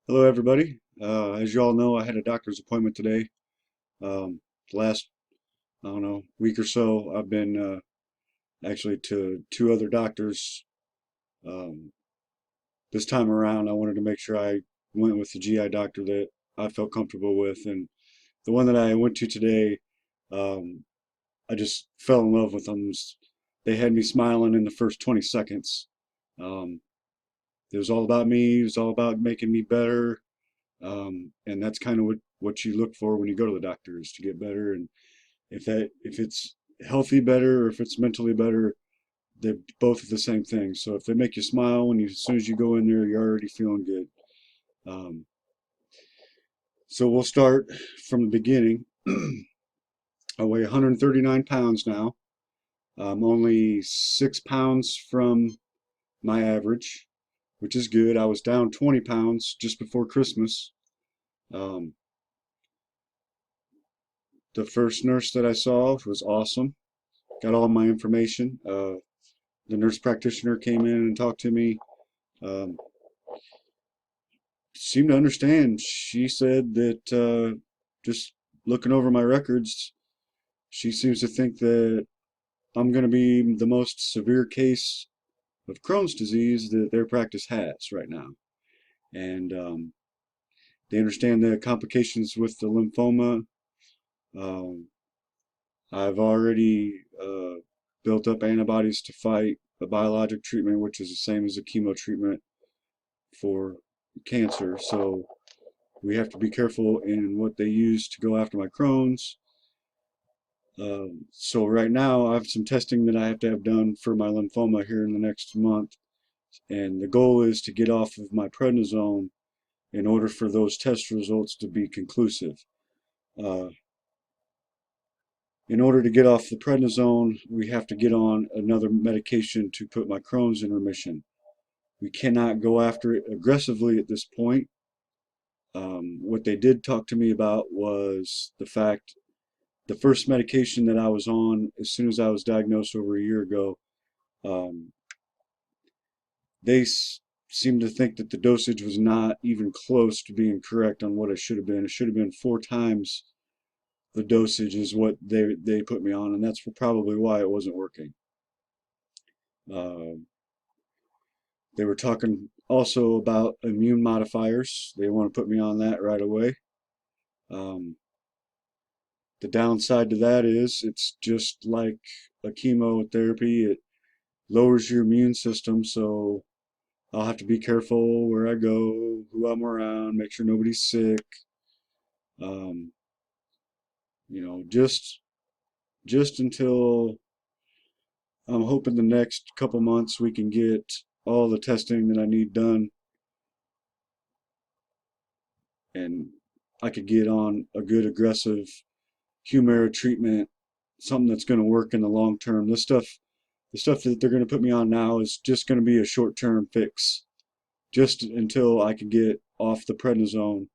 Hello, everybody. As you all know, I had a doctor's appointment today. The last, I don't know, week or so, I've been actually to two other doctors. Um, this time around, I wanted to make sure I went with the GI doctor that I felt comfortable with. And the one that I went to today, um, I just fell in love with them. They had me smiling in the first 20 seconds. Um, it was all about me. It was all about making me better. And that's kind of what you look for when you go to the doctor is to get better. And if it's healthy better or if it's mentally better, they're both the same thing. So if they make you smile as soon as you go in there, you're already feeling good. Um, so we'll start from the beginning. I weigh 139 pounds now. I'm only 6 pounds from my average, which is good. I was down 20 pounds just before Christmas. Um, the first nurse that I saw was awesome. Got all my information. The nurse practitioner came in and talked to me. Um, Seemed to understand. She said that just looking over my records, she seems to think that I'm going to be the most severe case of Crohn's disease that their practice has right now. And they understand the complications with the lymphoma. Um, I've already built up antibodies to fight a biologic treatment, which is the same as a chemo treatment for cancer. So we have to be careful in what they use to go after my Crohn's. So right now I have some testing that I have to have done for my lymphoma here in the next month. And the goal is to get off of my prednisone in order for those test results to be conclusive. Uh, in order to get off the prednisone, we have to get on another medication to put my Crohn's in remission. We cannot go after it aggressively at this point. What they did talk to me about was the fact the first medication that I was on as soon as I was diagnosed over a year ago, um, they seemed to think that the dosage was not even close to being correct on what it should have been. It should have been 4 times the dosage is what they put me on, and that's probably why it wasn't working. Uh, they were talking also about immune modifiers. They want to put me on that right away. Um, the downside to that is it's just like a chemotherapy. It lowers your immune system, so I'll have to be careful where I go, who I'm around, make sure nobody's sick. Um, just until I'm hoping the next couple months we can get all the testing that I need done and I could get on a good aggressive Humira treatment, something that's going to work in the long term. The stuff that they're going to put me on now is just going to be a short-term fix, just until I can get off the prednisone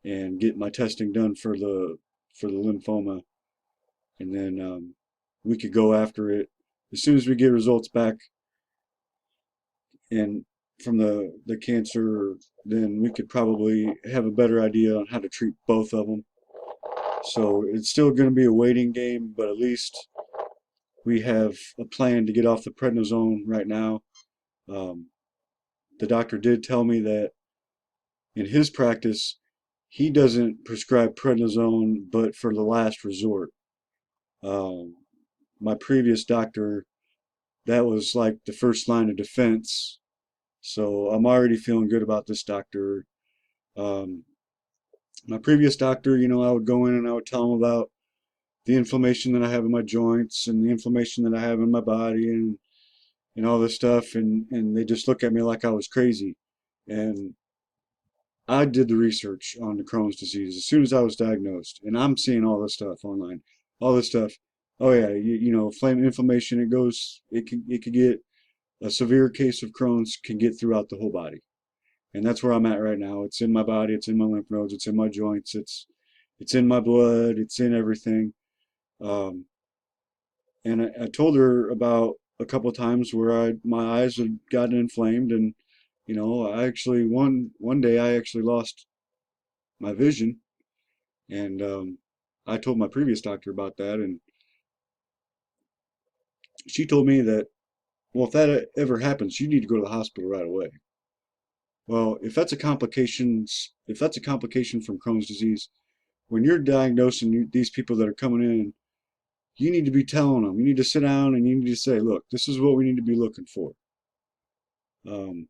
and get my testing done for the lymphoma, and then we could go after it as soon as we get results back and from the cancer. Then we could probably have a better idea on how to treat both of them. So it's still going to be a waiting game, but at least we have a plan to get off the prednisone right now. Um, the doctor did tell me that in his practice, he doesn't prescribe prednisone, but for the last resort. Um, my previous doctor, that was like the first line of defense. So I'm already feeling good about this doctor. Um, my previous doctor, I would go in and I would tell him about the inflammation that I have in my joints and the inflammation that I have in my body and all this stuff. And they just look at me like I was crazy. And I did the research on the Crohn's disease as soon as I was diagnosed. And I'm seeing all this stuff online, all this stuff. Oh yeah, flame inflammation, it could get a severe case of Crohn's can get throughout the whole body. And that's where I'm at right now. It's in my body, it's in my lymph nodes, it's in my joints, it's in my blood, it's in everything. Um, and I told her about a couple of times where my eyes had gotten inflamed, and You know, I actually one day I actually lost my vision, and I told my previous doctor about that, and she told me that, well, if that ever happens, you need to go to the hospital right away. Well, if that's a complication from Crohn's disease, when you're diagnosing these people that are coming in, you need to be telling them. You need to sit down and you need to say, look, this is what we need to be looking for. Um,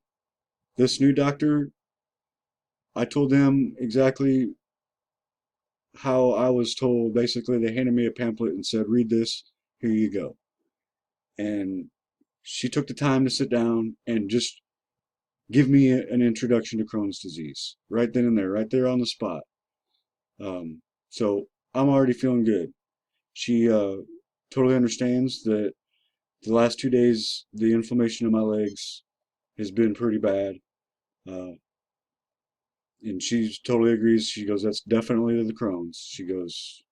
this new doctor, I told them exactly how I was told. Basically, they handed me a pamphlet and said, read this, here you go. And she took the time to sit down and just give me an introduction to Crohn's disease right then and there, right there on the spot. So I'm already feeling good. She totally understands that the last 2 days, the inflammation in my legs has been pretty bad. Uh, and she totally agrees. She goes, that's definitely the Crohn's. She goes,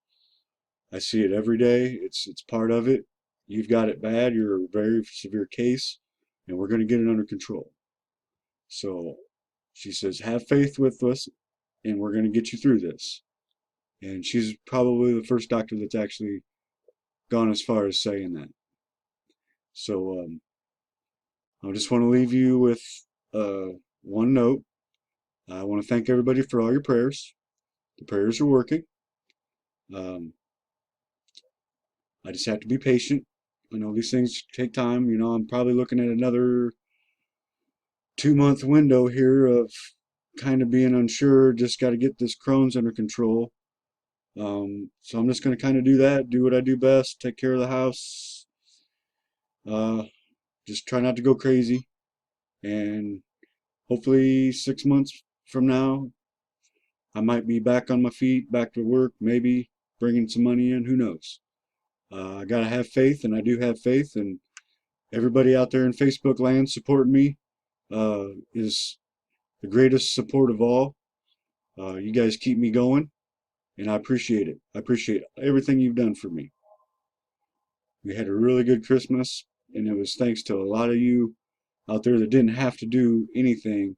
I see it every day. It's part of it. You've got it bad. You're a very severe case, and we're going to get it under control. So she says, have faith with us, and we're going to get you through this. And she's probably the first doctor that's actually gone as far as saying that. So I just want to leave you with one note. I want to thank everybody for all your prayers. The prayers are working. Um, I just have to be patient. I know these things take time. You know, I'm probably looking at another 2 month window here of kind of being unsure. Just got to get this Crohn's under control. So I'm just going to kind of do that, do what I do best, take care of the house, uh, just try not to go crazy. And hopefully 6 months from now, I might be back on my feet, back to work, maybe bringing some money in, who knows. I got to have faith, and I do have faith, and everybody out there in Facebook land supporting me is the greatest support of all. You guys keep me going, and I appreciate it. I appreciate everything you've done for me. We had a really good Christmas, and it was thanks to a lot of you out there that didn't have to do anything,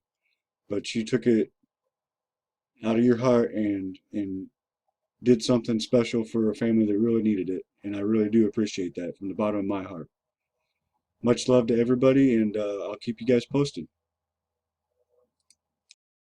but you took it out of your heart and did something special for a family that really needed it, and I really do appreciate that from the bottom of my heart. Much love to everybody, and I'll keep you guys posted.